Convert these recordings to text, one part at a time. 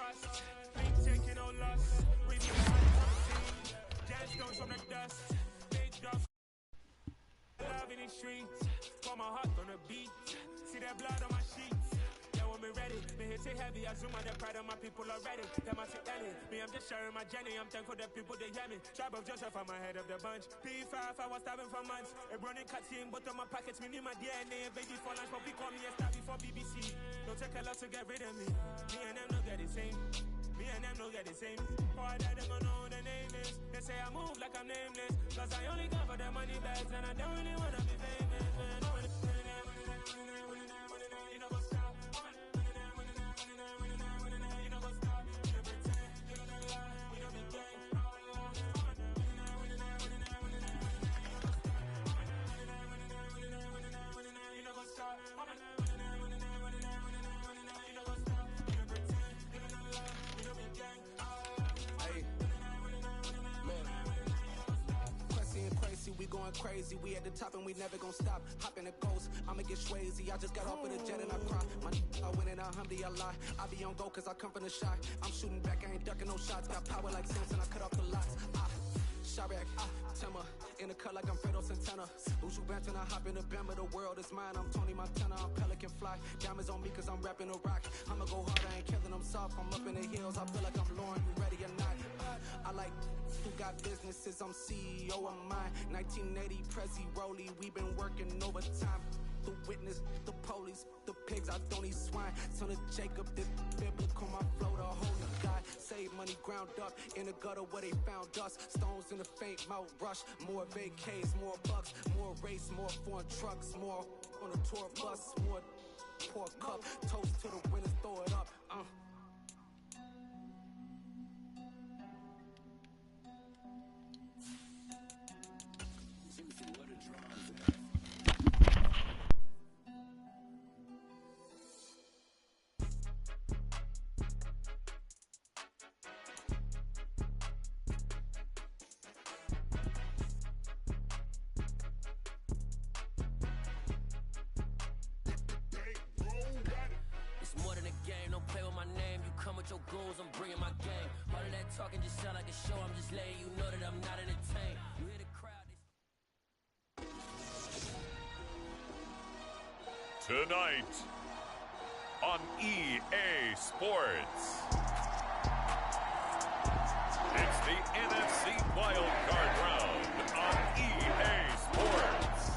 bust. Ain't taking no loss. We be high from the scene. Gemstones from the dust. Big drops. Love in the streets. Put my heart on the beat. See that blood on my sheets. Yeah, when we ready. Me hit it heavy. I zoom on the pride of my people already. Them I see Ellie. Me, I'm just sharing my journey. I'm thankful that people they hear me. Tribe of Joseph, I'm ahead of the bunch. P5, I was starving for months. A running cutscene, but on my pockets, me need my DNA. Baby for lunch, but we call me a star before BBC. Don't take a lot to get rid of me. Me and them don't get the same. Me and them don't get the same. Boy, that them gonna know who the name is. They say I move like I'm nameless. Cause I only come for the money bags and I don't really wanna be famous. You know what's up? You know what's up? You don't pretend. You don't lie. You don't be gang. You know what's up? We going crazy, we at the top and we never gonna stop. Hop in the ghost, I'ma get swayzy. I just got off of the jet and I cry. I win in a Humvee, I lie. I be on go cause I come from the shot. I'm shooting back, I ain't ducking no shots. Got power like Samson, I cut off the lots. Sharek, Timmer, in the cut like I'm Fredo Santana. Uju Banton, I hop in the Bama, the world is mine. I'm Tony Montana, I'm Pelican Fly. Diamonds on me cause I'm rapping a rock. I'ma go hard, I ain't killing them soft. I'm up in the hills, I feel like I'm Lauren, you ready or not? I like who got businesses, I'm CEO of mine. 1980 Prezi Rolly, we been working overtime. The witness, the police, the pigs, I don't eat swine. Son of Jacob, this biblical, my flow, the holy God. Save money ground up in the gutter where they found us. Stones in the faint mouth rush. More vacays, more bucks, more race, more foreign trucks, more on a tour bus, more pour cup. Toast to the winners, throw it up. Your goals, I'm bringing my game. All of that talking just sound like a show. I'm just letting you know that I'm not entertained. You hear the crowd. Tonight on EA Sports, it's the NFC wildcard round on EA Sports.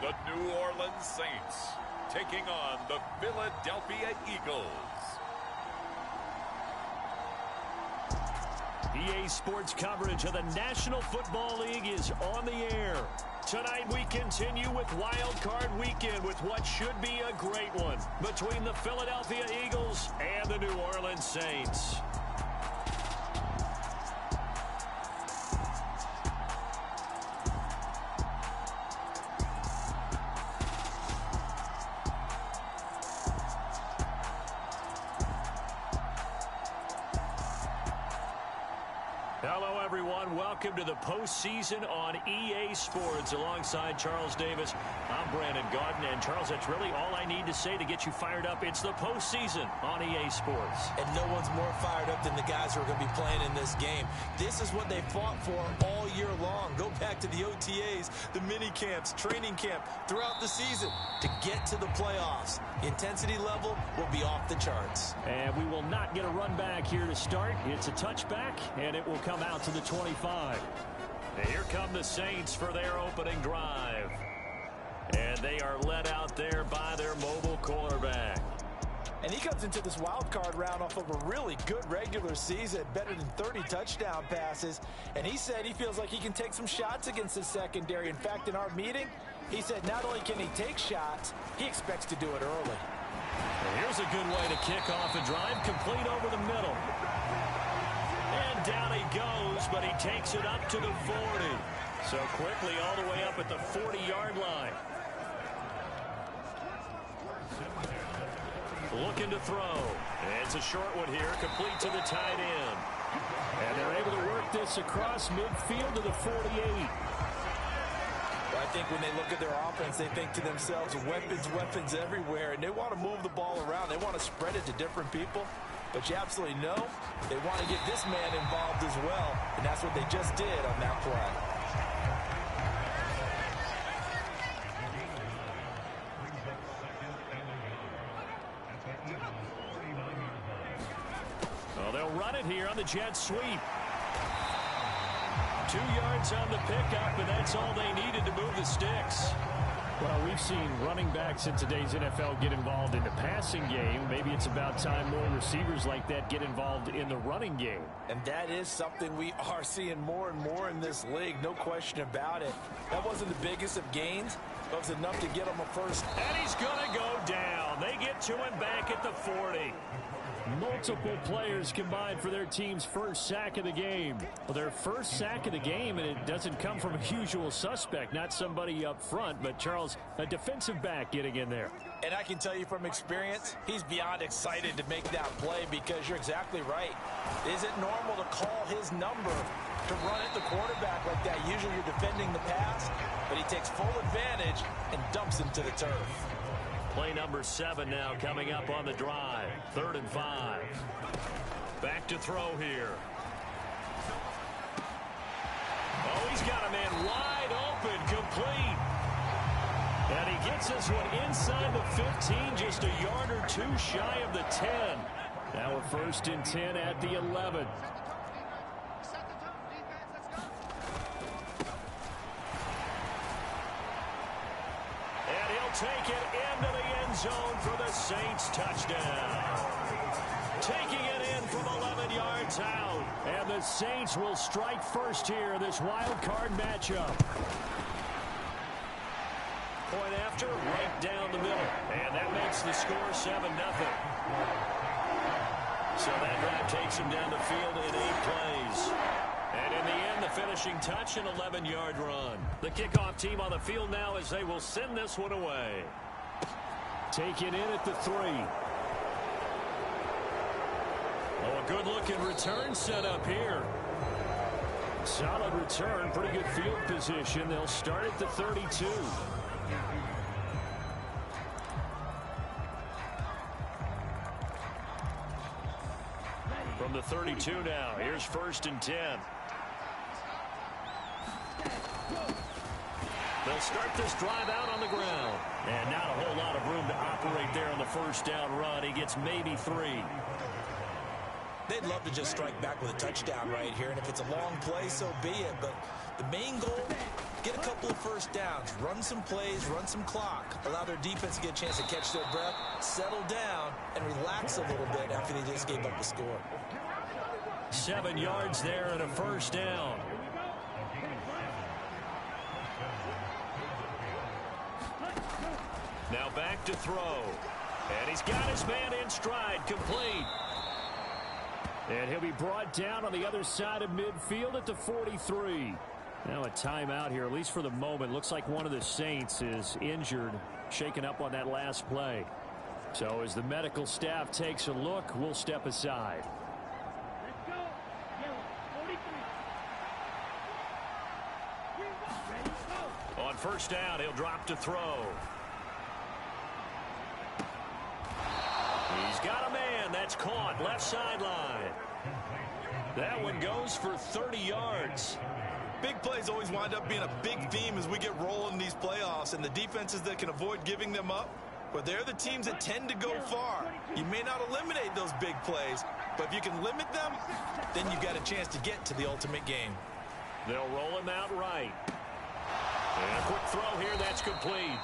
The New Orleans Saints taking on the Philadelphia Eagles. EA Sports coverage of the National Football League is on the air. Tonight we continue with Wild Card Weekend with what should be a great one between the Philadelphia Eagles and the New Orleans Saints. Hello, everyone. Welcome to the postseason on EA Sports. Alongside Charles Davis, I'm Brandon Garden. And, Charles, that's really all I need to say to get you fired up. It's the postseason on EA Sports. And no one's more fired up than the guys who are going to be playing in this game. This is what they fought for all year long. Go back to the OTAs, the mini camps, training camp, throughout the season to get to the playoffs. The intensity level will be off the charts. And we will not get a run back here to start. It's a touchback, and it will come out to the 25. And here come the Saints for their opening drive. And they are led out there by their mobile quarterback. And he comes into this wild card round off of a really good regular season, better than 30 touchdown passes. And he said he feels like he can take some shots against the secondary. In fact, in our meeting, he said not only can he take shots, he expects to do it early. And here's a good way to kick off a drive, complete over the middle. And down he goes, but he takes it up to the 40. So quickly all the way up at the 40-yard line. Looking to throw. It's a short one here, complete to the tight end. And they're able to work this across midfield to the 48. Well, I think when they look at their offense, they think to themselves, weapons, weapons everywhere, and they want to move the ball around. They want to spread it to different people. But you absolutely know they want to get this man involved as well, and that's what they just did on that play. Well, they'll run it here on the jet sweep. 2 yards on the pickup, and that's all they needed to move the sticks. Well, we've seen running backs in today's NFL get involved in the passing game. Maybe it's about time more receivers like that get involved in the running game. And that is something we are seeing more and more in this league, no question about it. That wasn't the biggest of gains, but it was enough to get him a first. And he's going to go down. They get to him back at the 40. Multiple players combined for their team's first sack of the game. Well, their first sack of the game, and it doesn't come from a usual suspect, not somebody up front, but Charles, a defensive back getting in there. And I can tell you from experience, he's beyond excited to make that play because you're exactly right. Is it normal to call his number to run at the quarterback like that? Usually you're defending the pass, but he takes full advantage and dumps him to the turf. Play number 7 now coming up on the drive. 3rd and 5. Back to throw here. Oh, he's got a man wide open, complete. And he gets this one inside the 15, just a yard or 2 shy of the 10. Now we're 1st and 10 at the 11. Take it into the end zone for the Saints touchdown. Taking it in from 11 yards out. And the Saints will strike first here in this wild card matchup. Point after, right down the middle. And that makes the score 7-0. So that drive takes him down the field in 8 plays. And in the end, the finishing touch, an 11-yard run. The kickoff team on the field now as they will send this one away. Taken in at the 3. Oh, a good-looking return set up here. Solid return, pretty good field position. They'll start at the 32. From the 32 now, here's 1st and 10. They'll start this drive out on the ground. And not a whole lot of room to operate there on the 1st down run. He gets maybe 3. They'd love to just strike back with a touchdown right here, and if it's a long play, so be it. But the main goal, get a couple of 1st downs, run some plays, run some clock, allow their defense to get a chance to catch their breath, settle down, and relax a little bit after they just gave up the score. 7 yards there and a 1st down. Now back to throw. And he's got his man in stride, complete. And he'll be brought down on the other side of midfield at the 43. Now a timeout here, at least for the moment. Looks like one of the Saints is injured, shaken up on that last play. So as the medical staff takes a look, we'll step aside. On 1st down, he'll drop to throw. He's got a man. That's caught. Left sideline. That one goes for 30 yards. Big plays always wind up being a big theme as we get rolling in these playoffs, and the defenses that can avoid giving them up, well, they're the teams that tend to go far. You may not eliminate those big plays, but if you can limit them, then you've got a chance to get to the ultimate game. They'll roll him out right. And a quick throw here, that's complete.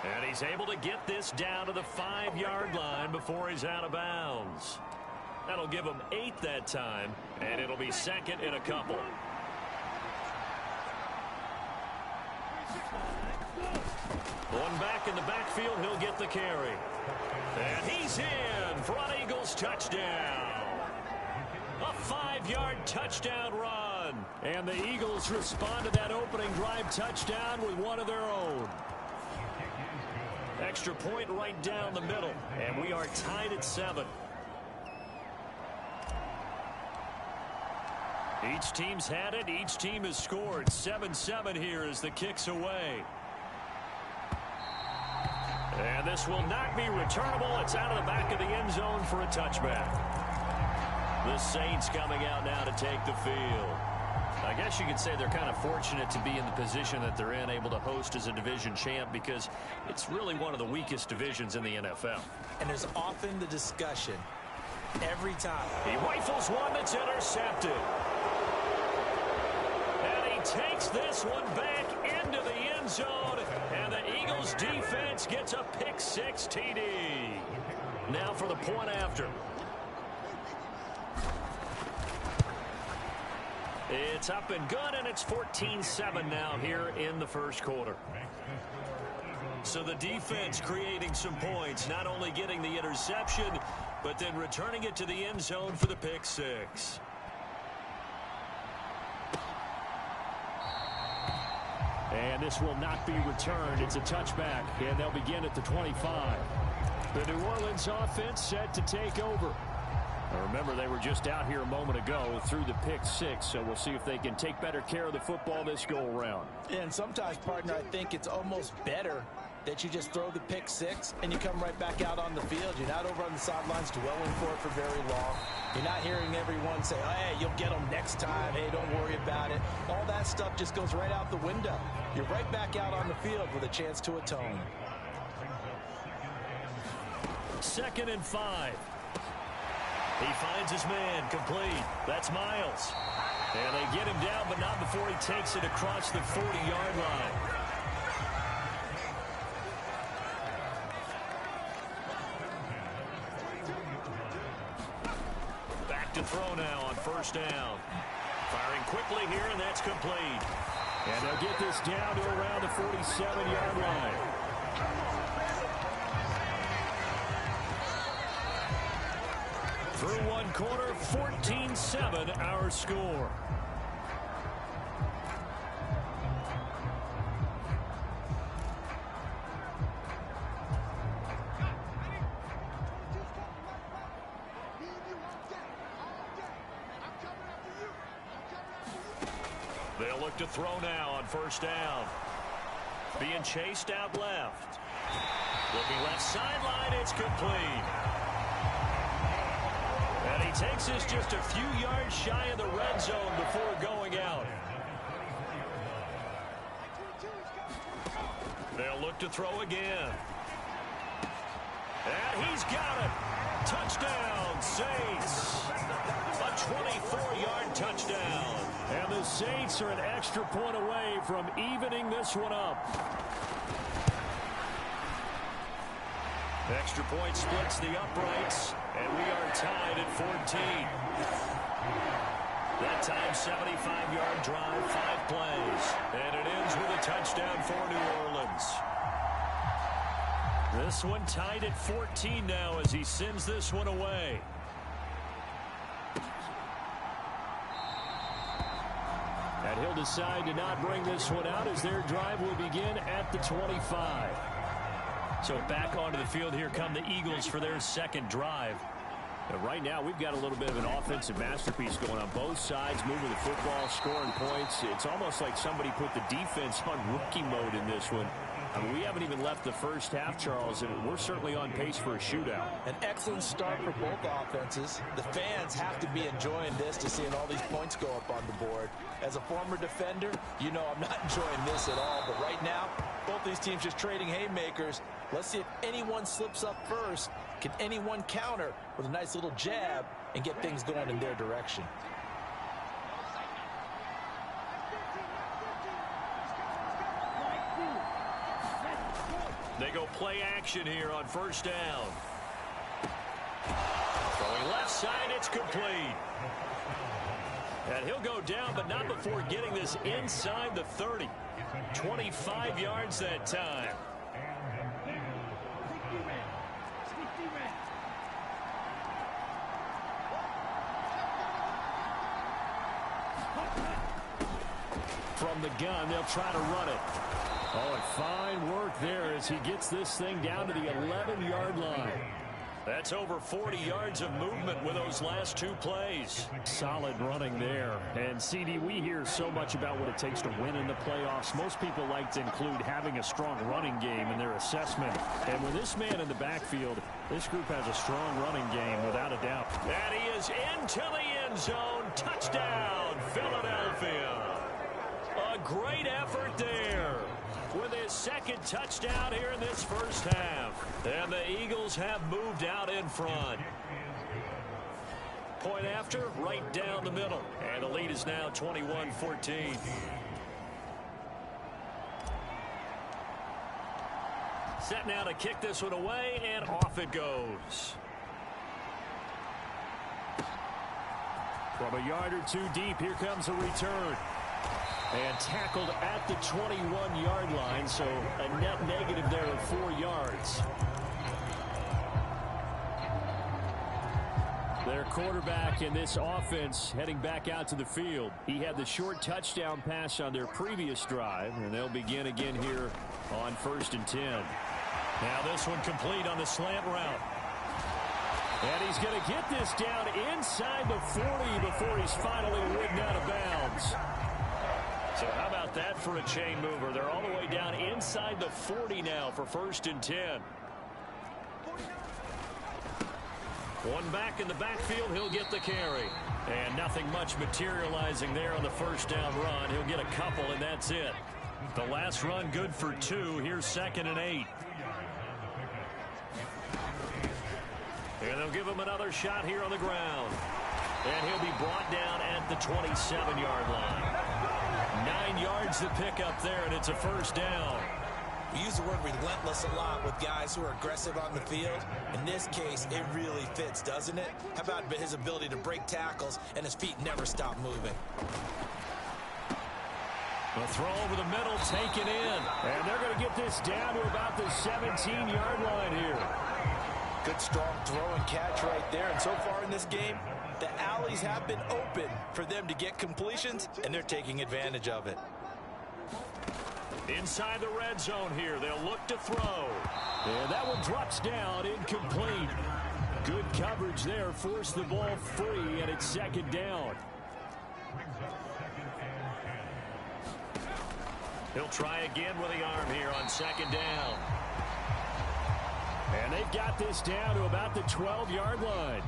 And he's able to get this down to the 5-yard line before he's out of bounds. That'll give him 8 that time, and it'll be 2nd and a couple. One back in the backfield, he'll get the carry. And he's in for an Eagles touchdown. A 5-yard touchdown run. run. And the Eagles respond to that opening drive touchdown with one of their own. Extra point right down the middle. And we are tied at 7. Each team's had it. Each team has scored. 7-7 here as the kick's away. And this will not be returnable. It's out of the back of the end zone for a touchback. The Saints coming out now to take the field. I guess you could say they're kind of fortunate to be in the position that they're in, able to host as a division champ, because it's really one of the weakest divisions in the NFL. And there's often the discussion every time. He rifles one that's intercepted. And he takes this one back into the end zone. And the Eagles defense gets a pick-6 TD. Now for the point after. It's up and good, and it's 14-7 now here in the first quarter. So the defense creating some points, not only getting the interception, but then returning it to the end zone for the pick-6. And this will not be returned. It's a touchback, and they'll begin at the 25. The New Orleans offense set to take over. Remember, they were just out here a moment ago through the pick-6, so we'll see if they can take better care of the football this go-around. And sometimes, partner, I think it's almost better that you just throw the pick-6 and you come right back out on the field. You're not over on the sidelines dwelling for it for very long. You're not hearing everyone say, oh, hey, you'll get them next time. Hey, don't worry about it. All that stuff just goes right out the window. You're right back out on the field with a chance to atone. 2nd and 5. He finds his man, complete. That's Miles. And they get him down, but not before he takes it across the 40-yard line. Back to throw now on 1st down. Firing quickly here, and that's complete. And they'll get this down to around the 47-yard line. Through one quarter, 14-7 our score. They'll look to throw now on 1st down. Being chased out left. Looking left sideline, it's complete. And he takes this just a few yards shy of the red zone before going out. They'll look to throw again. And he's got it. Touchdown, Saints. A 24-yard touchdown. And the Saints are an extra point away from evening this one up. Extra point splits the uprights, and we are tied at 14. That time, 75-yard drive, 5 plays. And it ends with a touchdown for New Orleans. This one tied at 14 now as he sends this one away. And he'll decide to not bring this one out as their drive will begin at the 25. So back onto the field here come the Eagles for their 2nd drive. And right now we've got a little bit of an offensive masterpiece going on both sides, moving the football, scoring points. It's almost like somebody put the defense on rookie mode in this one. I mean, we haven't even left the first half, Charles, and we're certainly on pace for a shootout. An excellent start for both offenses. The fans have to be enjoying this to seeing all these points go up on the board. As a former defender, you know I'm not enjoying this at all. But right now, both these teams just trading haymakers. Let's see if anyone slips up first. Can anyone counter with a nice little jab and get things going in their direction? They go play action here on 1st down. Throwing left side, it's complete. And he'll go down, but not before getting this inside the 30. 25 yards that time. from the gun. They'll try to run it. Oh, and fine work there as he gets this thing down to the 11-yard line. That's over 40 yards of movement with those last two plays. Solid running there. And, CD, we hear so much about what it takes to win in the playoffs. Most people like to include having a strong running game in their assessment. And with this man in the backfield, this group has a strong running game without a doubt. And he is into the end zone. Touchdown, Philadelphia. A great effort there with his second touchdown here in this first half. And the Eagles have moved out in front. Point after, right down the middle. And the lead is now 21-14. Set now to kick this one away, and off it goes. From a yard or two deep, here comes a return. And tackled at the 21-yard line, so a net negative there of 4 yards. Their quarterback in this offense heading back out to the field. He had the short touchdown pass on their previous drive, and they'll begin again here on 1st and 10. Now this one complete on the slant route. And he's going to get this down inside the 40 before he's finally ridden out of bounds. So how about that for a chain mover? They're all the way down inside the 40 now for 1st and 10. One back in the backfield, he'll get the carry. And nothing much materializing there on the first down run. He'll get a couple, and that's it. The last run good for 2. Here's 2nd and 8. And they'll give him another shot here on the ground. And he'll be brought down at the 27-yard line. 9 yards to pick up there, and it's a 1st down. We use the word relentless a lot with guys who are aggressive on the field. In this case, it really fits, doesn't it? How about his ability to break tackles and his feet never stop moving? A throw over the middle, taken in. And they're going to get this down to about the 17-yard line here. Good strong throw and catch right there. And so far in this game, the alleys have been open for them to get completions, and they're taking advantage of it. Inside the red zone here, they'll look to throw. And that one drops down, incomplete. Good coverage there, forced the ball free, and it's 2nd down. He'll try again with the arm here on 2nd down. And they've got this down to about the 12-yard line.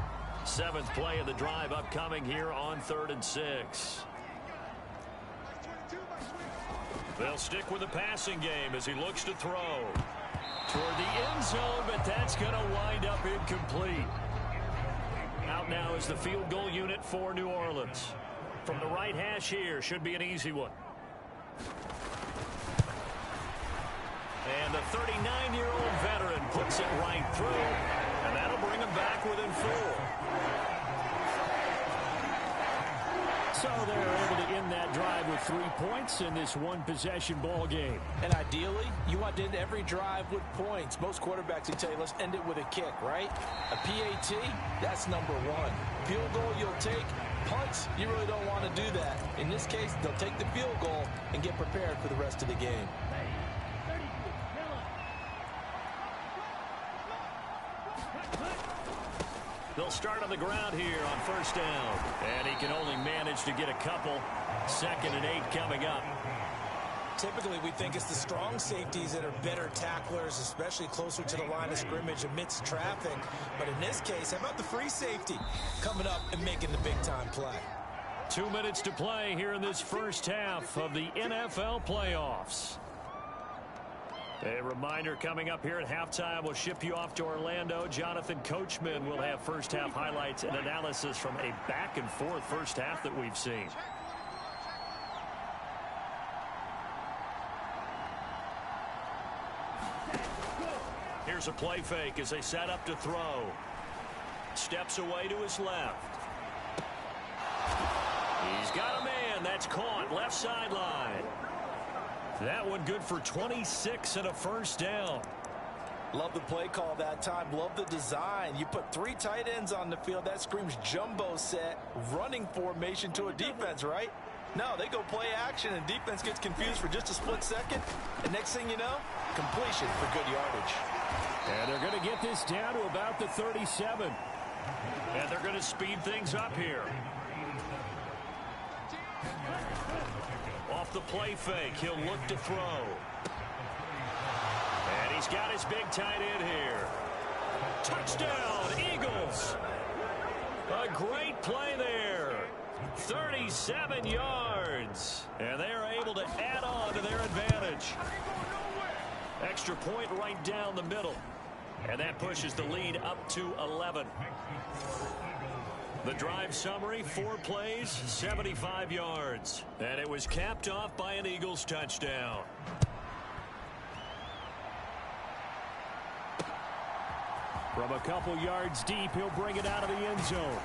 7th play of the drive upcoming here on 3rd and 6. They'll stick with the passing game as he looks to throw. Toward the end zone, but that's going to wind up incomplete. Out now is the field goal unit for New Orleans. From the right hash here, should be an easy one. And the 39-year-old veteran puts it right through, and that'll bring him back within 4. So they're able to end that drive with 3 points in this one-possession ball game. And ideally, you want to end every drive with points. Most quarterbacks would tell you, let's end it with a kick, right? A PAT, that's number 1. Field goal you'll take. Punts, you really don't want to do that. In this case, they'll take the field goal and get prepared for the rest of the game. They'll start on the ground here on 1st down. And he can only manage to get a couple. 2nd and 8 coming up. Typically, we think it's the strong safeties that are better tacklers, especially closer to the line of scrimmage amidst traffic. But in this case, how about the free safety coming up and making the big-time play? 2 minutes to play here in this first half of the NFL playoffs. A reminder coming up here at halftime, we'll ship you off to Orlando. Jonathan Coachman will have first half highlights and analysis from a back-and-forth first half that we've seen. Here's a play fake as they set up to throw. Steps away to his left. He's got a man. That's caught. Left sideline. That one good for 26 and a 1st down. Love the play call that time. Love the design. You put 3 tight ends on the field. That screams jumbo set, running formation to a defense, right? No, they go play action, and defense gets confused for just a split second. And next thing you know, completion for good yardage. And they're going to get this down to about the 37. And they're going to speed things up here. Off the play fake, he'll look to throw. And he's got his big tight end here. Touchdown, Eagles. A great play there. 37 yards. And they are able to add on to their advantage. Extra point right down the middle. And that pushes the lead up to 11. The drive summary, 4 plays, 75 yards. And it was capped off by an Eagles touchdown. From a couple yards deep, he'll bring it out of the end zone.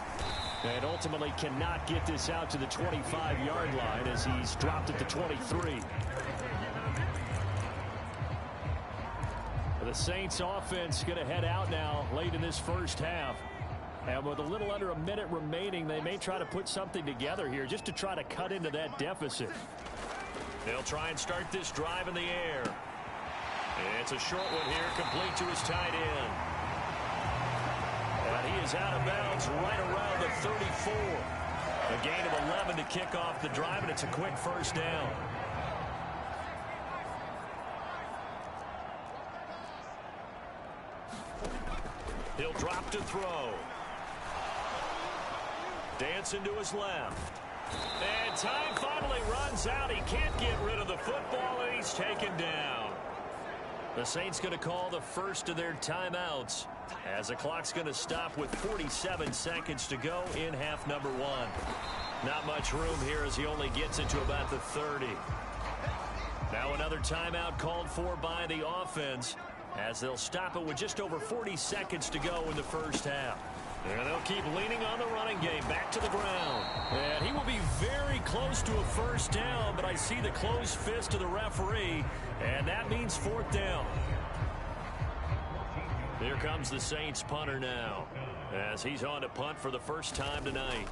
And ultimately cannot get this out to the 25-yard line as he's dropped at the 23. The Saints offense going to head out now late in this first half. And with a little under a minute remaining, they may try to put something together here just to try to cut into that deficit. They'll try and start this drive in the air. It's a short one here, complete to his tight end. And he is out of bounds right around the 34. A gain of 11 to kick off the drive, and it's a quick first down. He'll drop to throw. Dancing to his left. And time finally runs out. He can't get rid of the football, and he's taken down. The Saints going to call the first of their timeouts as the clock's going to stop with 47 seconds to go in half number 1. Not much room here as he only gets it to about the 30. Now another timeout called for by the offense as they'll stop it with just over 40 seconds to go in the first half. And they'll keep leaning on the running game back to the ground. And he will be very close to a first down, but I see the closed fist of the referee, and that means 4th down. Here comes the Saints punter now as he's on to punt for the first time tonight.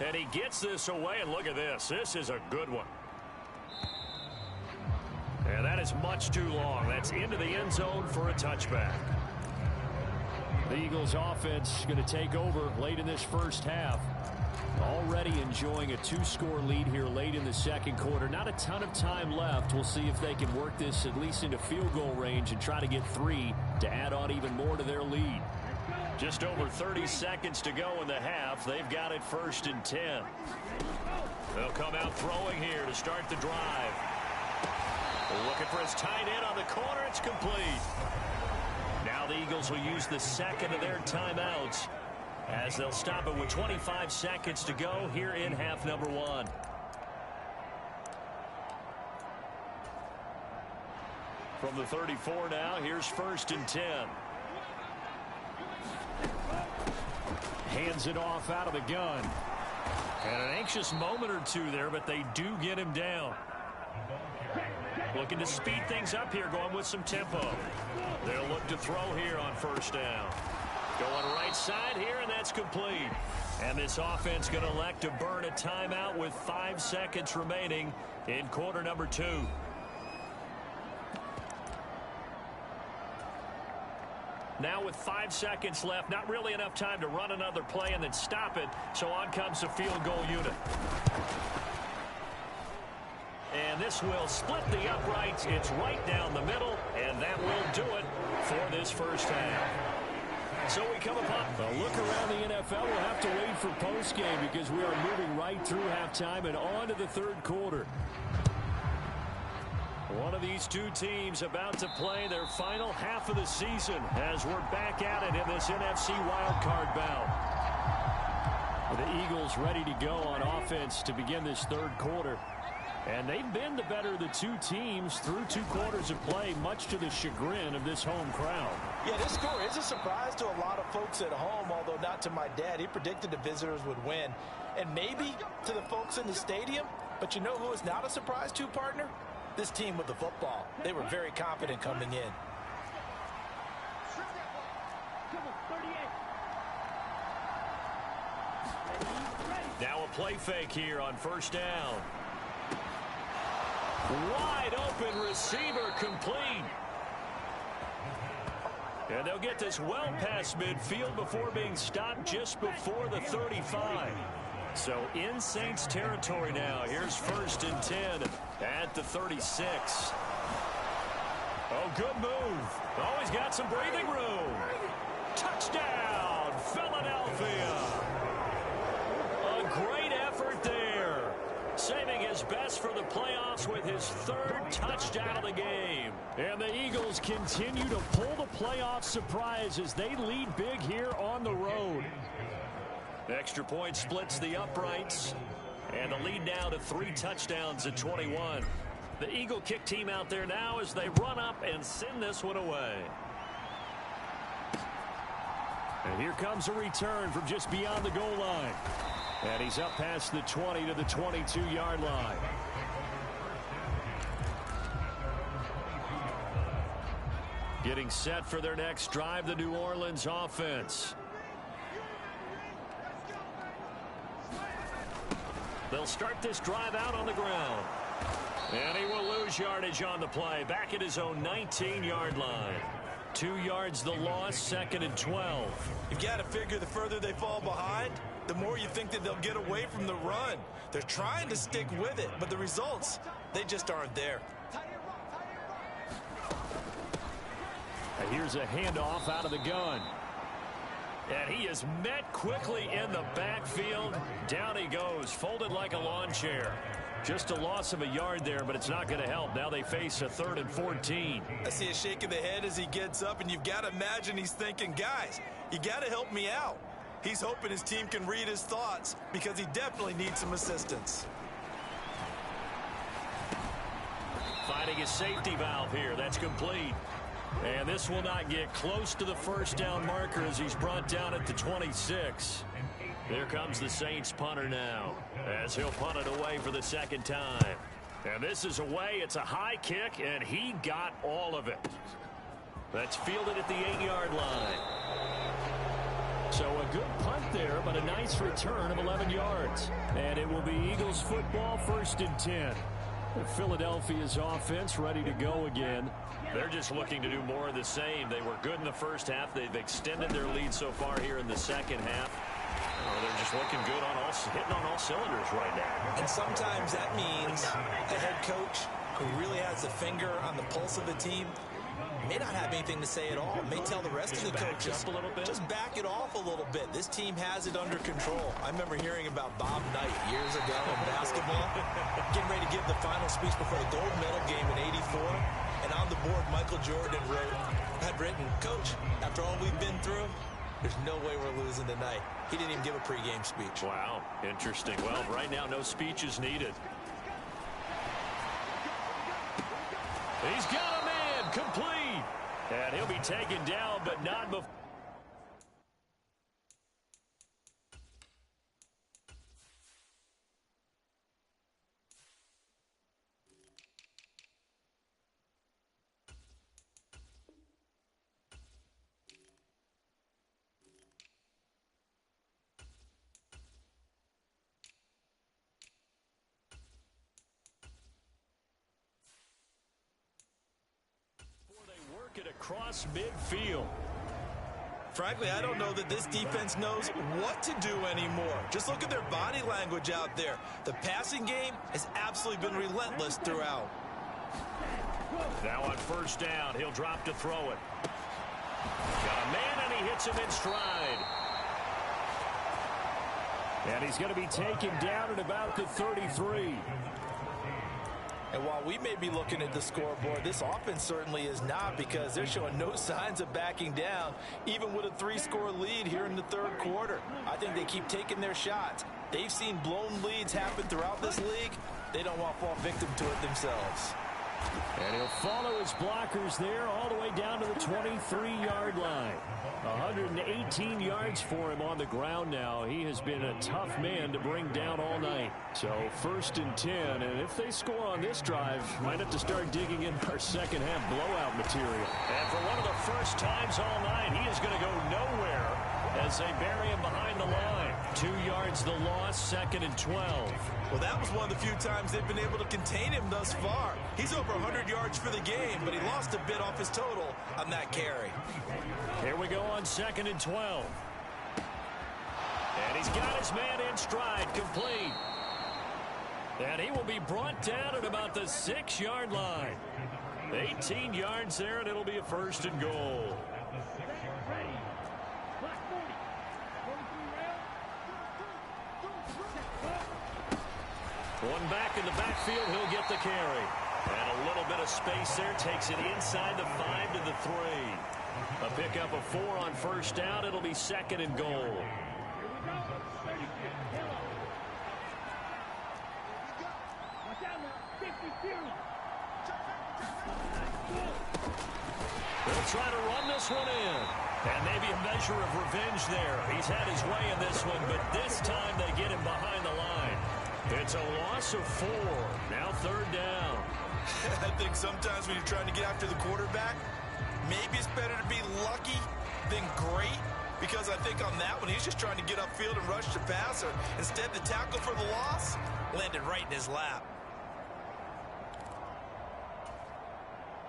And he gets this away, and look at this. This is a good one. And that is much too long. That's into the end zone for a touchback. The Eagles offense going to take over late in this first half. Already enjoying a 2-score lead here late in the second quarter. Not a ton of time left. We'll see if they can work this at least into field goal range and try to get 3 to add on even more to their lead. Just over 30 seconds to go in the half. They've got it 1st and 10. They'll come out throwing here to start the drive. Looking for his tight end on the corner. It's complete. Now the Eagles will use the second of their timeouts as they'll stop it with 25 seconds to go here in half number 1. From the 34 now, here's 1st and 10. Hands it off out of the gun. And an anxious moment or two there, but they do get him down. Looking to speed things up here, going with some tempo. They'll look to throw here on 1st down. Going right side here, and that's complete. And this offense going to elect to burn a timeout with 5 seconds remaining in quarter number 2. Now with 5 seconds left, not really enough time to run another play and then stop it, so on comes the field goal unit. And this will split the uprights. It's right down the middle, and that will do it for this first half. So we come upon a look around the NFL. We'll have to wait for postgame because we are moving right through halftime and on to the 3rd quarter. One of these two teams about to play their final half of the season as we're back at it in this NFC wildcard bout. The Eagles ready to go on offense to begin this 3rd quarter. And they've been the better of the two teams through 2 quarters of play, much to the chagrin of this home crowd. Yeah, this score is a surprise to a lot of folks at home, although not to my dad. He predicted the visitors would win. And maybe to the folks in the stadium, but you know who is not a surprise to, partner? This team with the football. They were very confident coming in. Now a play fake here on first down. Wide open receiver complete. And they'll get this well past midfield before being stopped just before the 35. So in Saints territory now. Here's 1st and 10 at the 36. Oh, good move. Oh, he's got some breathing room. Touchdown, Philadelphia. A great effort there. Saving his best for the playoffs with his 3rd touchdown of the game. And the Eagles continue to pull the playoff surprise as they lead big here on the road. Extra point splits the uprights. And the lead now to 3 touchdowns at 21. The Eagle kick team out there now as they run up and send this one away. And here comes a return from just beyond the goal line. And he's up past the 20 to the 22-yard line. Getting set for their next drive, the New Orleans offense. They'll start this drive out on the ground. And he will lose yardage on the play. Back at his own 19-yard line. 2 yards the loss, 2nd and 12. You've got to figure the further they fall behind, the more you think that they'll get away from the run. They're trying to stick with it, but the results, they just aren't there. And here's a handoff out of the gun. And he is met quickly in the backfield. Down he goes, folded like a lawn chair. Just a loss of a yard there, but it's not going to help. Now they face a 3rd and 14. I see a shake of the head as he gets up, and you've got to imagine he's thinking, guys, you got to help me out. He's hoping his team can read his thoughts because he definitely needs some assistance. Finding his safety valve here. That's complete. And this will not get close to the first down marker as he's brought down at the 26. Here comes the Saints punter now as he'll punt it away for the 2nd time. And this is away. It's a high kick, and he got all of it. That's fielded at the 8-yard line. So a good punt there, but a nice return of 11 yards. And it will be Eagles football, 1st and 10. Philadelphia's offense ready to go again. They're just looking to do more of the same. They were good in the first half. They've extended their lead so far here in the second half. They're just looking good hitting on all cylinders right now. And sometimes that means a head coach who really has a finger on the pulse of the team may not have anything to say at all. May tell the rest of the coaches, a little bit. Just back it off a little bit. This team has it under control. I remember hearing about Bob Knight years ago in basketball, getting ready to give the final speech before the gold medal game in '84. And on the board, Michael Jordan had written, "Coach, after all we've been through, there's no way we're losing tonight." He didn't even give a pregame speech. Wow, interesting. Well, right now, no speech is needed. He's got a man complete. And he'll be taken down, but not before. It across midfield. Frankly, I don't know that this defense knows what to do anymore. Just look at their body language out there. The passing game has absolutely been relentless throughout. Now on first down, he'll drop to throw it. Got a man, and he hits him in stride. And he's going to be taken down at about the 33. And while we may be looking at the scoreboard, this offense certainly is not, because they're showing no signs of backing down, even with a 3-score lead here in the 3rd quarter. I think they keep taking their shots. They've seen blown leads happen throughout this league. They don't want to fall victim to it themselves. And he'll follow his blockers there all the way down to the 23-yard line. 118 yards for him on the ground now. He has been a tough man to bring down all night. So 1st and 10, and if they score on this drive, might have to start digging in our second half blowout material. And for one of the first times all night, he is going to go nowhere as they bury him behind the line. 2 yards the loss, 2nd and 12. Well, that was one of the few times they've been able to contain him thus far. He's over 100 yards for the game, but he lost a bit off his total on that carry. Here we go on 2nd and 12. And he's got his man in stride, complete. And he will be brought down at about the 6-yard line. 18 yards there, and it'll be a 1st and goal. One back in the backfield, he'll get the carry. And a little bit of space there, takes it inside the 5 to the 3. A pickup of 4 on 1st down, it'll be 2nd and goal. They'll try to run this one in. And maybe a measure of revenge there. He's had his way in this one, but this time they get him behind the line. It's a loss of 4. Now 3rd down. I think sometimes when you're trying to get after the quarterback, maybe it's better to be lucky than great. Because I think on that one, he's just trying to get upfield and rush the passer. Instead, the tackle for the loss landed right in his lap.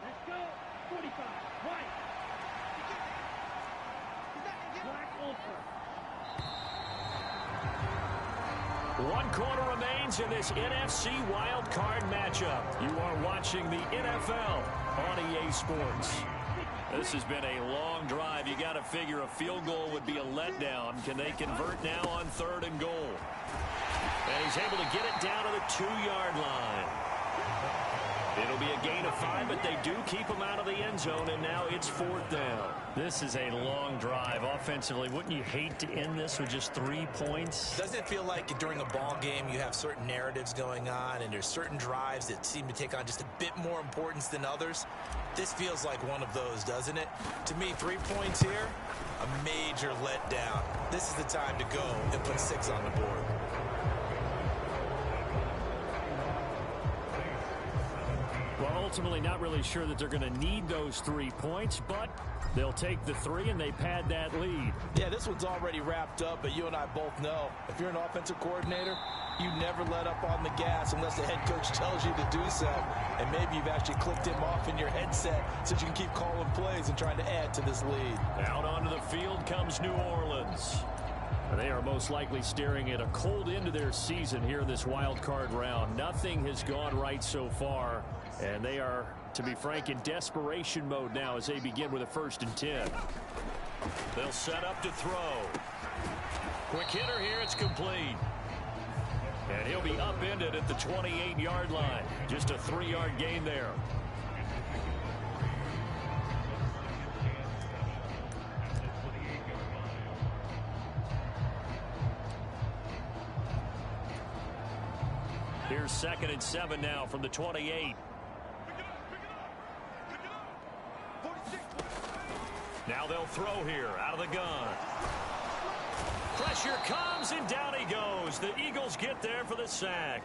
Let's go. 45. Right. Black Ultra. 1 quarter remains in this NFC wildcard matchup. You are watching the NFL on EA Sports. This has been a long drive. You got to figure a field goal would be a letdown. Can they convert now on 3rd and goal? And he's able to get it down to the 2-yard line. It'll be a gain of 5, but they do keep him out of the end zone, and now it's 4th down. This is a long drive offensively. Wouldn't you hate to end this with just 3 points? Doesn't it feel like during a ball game you have certain narratives going on and there's certain drives that seem to take on just a bit more importance than others? This feels like one of those, doesn't it? To me, 3 points here, a major letdown. This is the time to go and put 6 on the board. Well, ultimately not really sure that they're going to need those 3 points, but they'll take the 3 and they pad that lead. Yeah, this one's already wrapped up, but you and I both know if you're an offensive coordinator, you never let up on the gas unless the head coach tells you to do so. And maybe you've actually clicked him off in your headset so you can keep calling plays and trying to add to this lead. Out onto the field comes New Orleans. They are most likely staring at a cold end to their season here in this wild card round. Nothing has gone right so far, and they are, to be frank, in desperation mode now as they begin with a 1st and 10. They'll set up to throw. Quick hitter here, it's complete. And he'll be upended at the 28-yard line. Just a 3-yard gain there. Here's 2nd and 7 now from the 28. Now they'll throw here out of the gun. Pressure comes, and down he goes. The Eagles get there for the sack.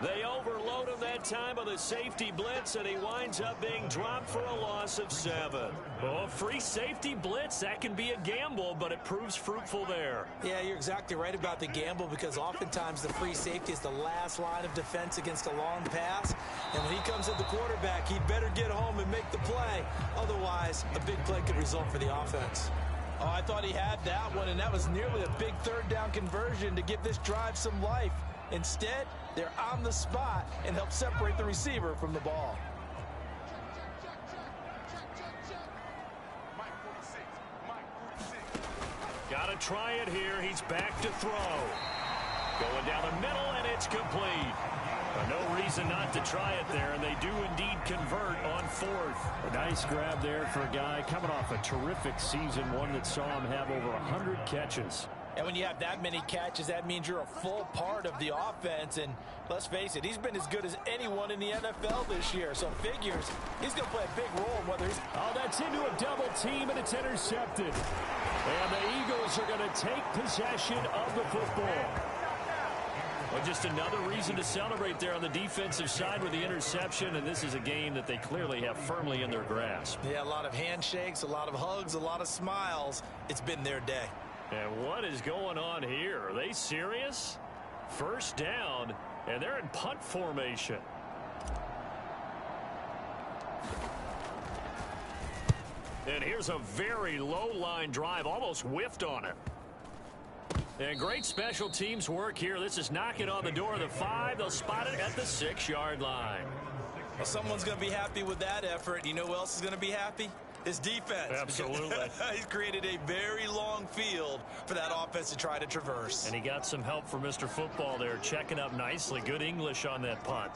They overload him that time with a safety blitz, and he winds up being dropped for a loss of 7. Oh, free safety blitz, that can be a gamble, but it proves fruitful there. Yeah, you're exactly right about the gamble because oftentimes the free safety is the last line of defense against a long pass. And when he comes at the quarterback, he'd better get home and make the play. Otherwise, a big play could result for the offense. Oh, I thought he had that one, and that was nearly a big 3rd down conversion to give this drive some life. Instead, they're on the spot and help separate the receiver from the ball. Got to try it here. He's back to throw. Going down the middle, and it's complete. No reason not to try it there, and they do indeed convert on 4th. A nice grab there for a guy coming off a terrific season, one that saw him have over 100 catches. And when you have that many catches, that means you're a full part of the offense. And let's face it, he's been as good as anyone in the NFL this year. So figures he's going to play a big role in whether he's... Oh, that's into a double team, and it's intercepted. And the Eagles are going to take possession of the football. Well, just another reason to celebrate there on the defensive side with the interception, and this is a game that they clearly have firmly in their grasp. Yeah, a lot of handshakes, a lot of hugs, a lot of smiles. It's been their day. And what is going on here? Are they serious? First down, and they're in punt formation. And here's a very low line drive, almost whiffed on it. And great special teams work here. This is knocking on the door of the 5. They'll spot it at the 6-yard line. Well, someone's going to be happy with that effort. You know who else is going to be happy? His defense. Absolutely. He's created a very long field for that offense to try to traverse. And he got some help from Mr. Football there, checking up nicely. Good English on that punt.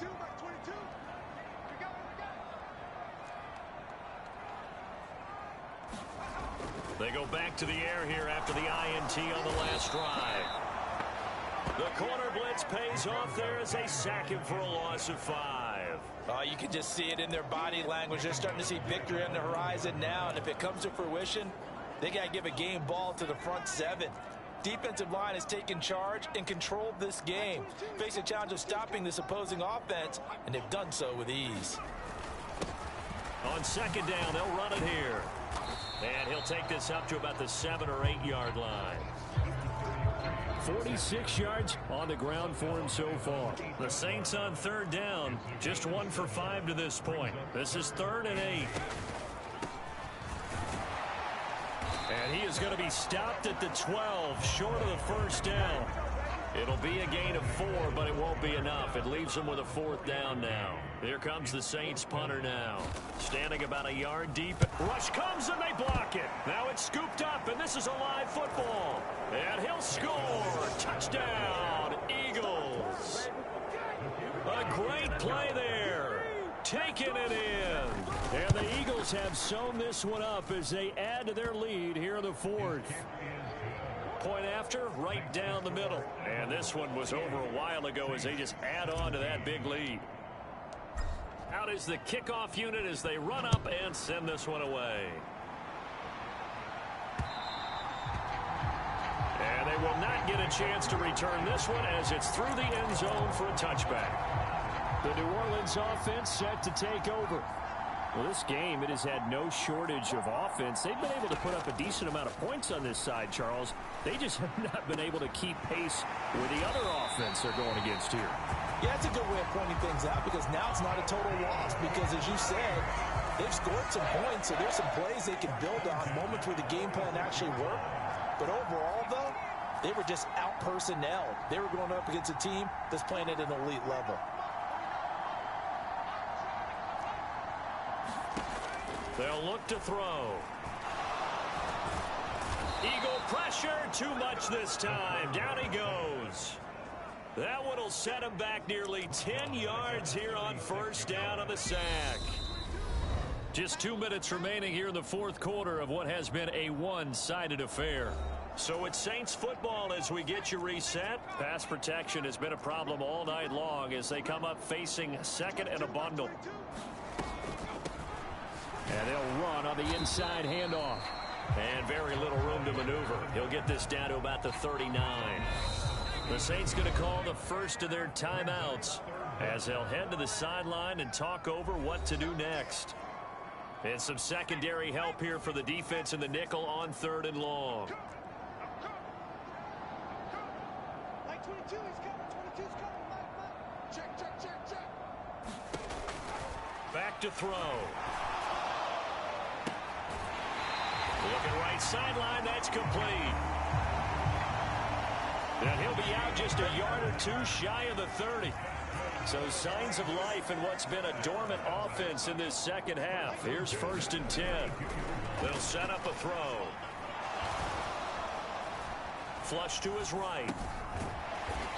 They go back to the air here after the INT on the last drive. The corner blitz pays off there as they sack him for a loss of 5. You can just see it in their body language. They're starting to see victory on the horizon now, and if it comes to fruition, they got to give a game ball to the front 7. Defensive line has taken charge and controlled this game. Face a challenge of stopping this opposing offense, and they've done so with ease. On second down, they'll run it here. And he'll take this up to about the 7 or 8 yard line. 46 yards on the ground for him so far. The Saints on third down, just 1 for 5 to this point. This is 3rd and 8. And he is going to be stopped at the 12, short of the first down. It'll be a gain of 4, but it won't be enough. It leaves them with a 4th down now. Here comes the Saints punter now. Standing about a yard deep. Rush comes and they block it. Now it's scooped up, and this is a live football. And he'll score. Touchdown, Eagles. A great play there. Taking it in. And the Eagles have sewn this one up as they add to their lead here in the 4th. Point after, right down the middle. And this one was over a while ago as they just add on to that big lead. Out is the kickoff unit as they run up and send this one away. And they will not get a chance to return this one as it's through the end zone for a touchback. The New Orleans offense set to take over. Well, this game, it has had no shortage of offense. They've been able to put up a decent amount of points on this side, Charles. They just have not been able to keep pace with the other offense they're going against here. Yeah, it's a good way of pointing things out because now it's not a total loss because, as you said, they've scored some points, so there's some plays they can build on, moments where the game plan actually worked. But overall, though, they were just out-personnelled. They were going up against a team that's playing at an elite level. They'll look to throw. Eagle pressure, too much this time. Down he goes. That one will set him back nearly 10 yards here on first down on the sack. Just 2 minutes remaining here in the 4th quarter of what has been a one-sided affair. So it's Saints football as we get you reset. Pass protection has been a problem all night long as they come up facing 2nd and a bundle. And they'll run on the inside handoff. And very little room to maneuver. He'll get this down to about the 39. The Saints going to call the first of their timeouts as they'll head to the sideline and talk over what to do next. And some secondary help here for the defense in the nickel on 3rd and long. Like 22, he's coming. 22's coming. Check. Back to throw. Looking right sideline, that's complete. And he'll be out just a yard or 2 shy of the 30. So signs of life in what's been a dormant offense in this second half. Here's 1st and 10. They'll set up a throw. Flush to his right.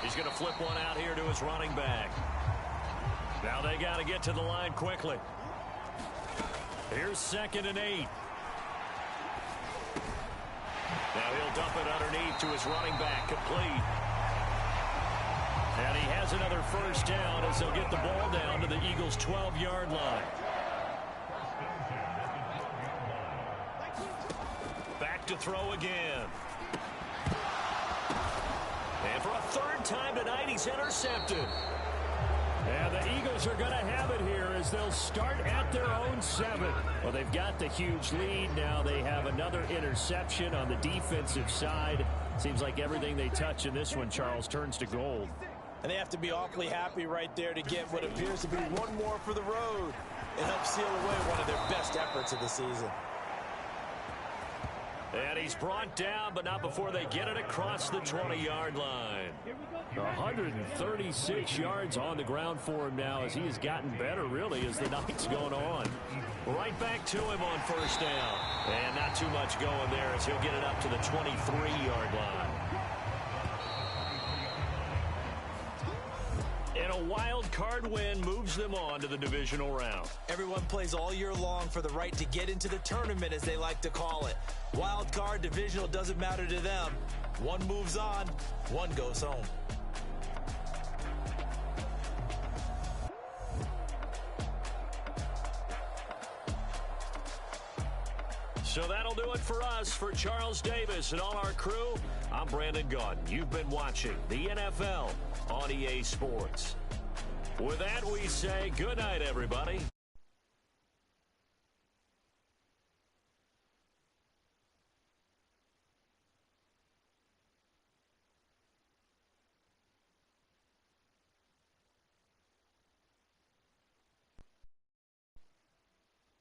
He's going to flip one out here to his running back. Now they got to get to the line quickly. Here's 2nd and 8. Now he'll dump it underneath to his running back, complete. And he has another first down as they'll get the ball down to the Eagles' 12-yard line. Back to throw again. And for a third time tonight he's intercepted. And the Eagles are going to have it here as they'll start at their own 7. Well, they've got the huge lead. Now they have another interception on the defensive side. Seems like everything they touch in this one, Charles, turns to gold. And they have to be awfully happy right there to get what appears to be one more for the road. It helps seal away one of their best efforts of the season. And he's brought down, but not before they get it across the 20-yard line. 136 yards on the ground for him now as he has gotten better, really, as the night's going on. Right back to him on first down. And not too much going there as he'll get it up to the 23-yard line. And a wild card win moves them on to the divisional round. Everyone plays all year long for the right to get into the tournament, as they like to call it. Wild card, divisional, doesn't matter to them. One moves on, one goes home. So that'll do it for us. For Charles Davis and all our crew, I'm Brandon Gaudin. You've been watching the NFL on EA Sports. With that, we say good night, everybody.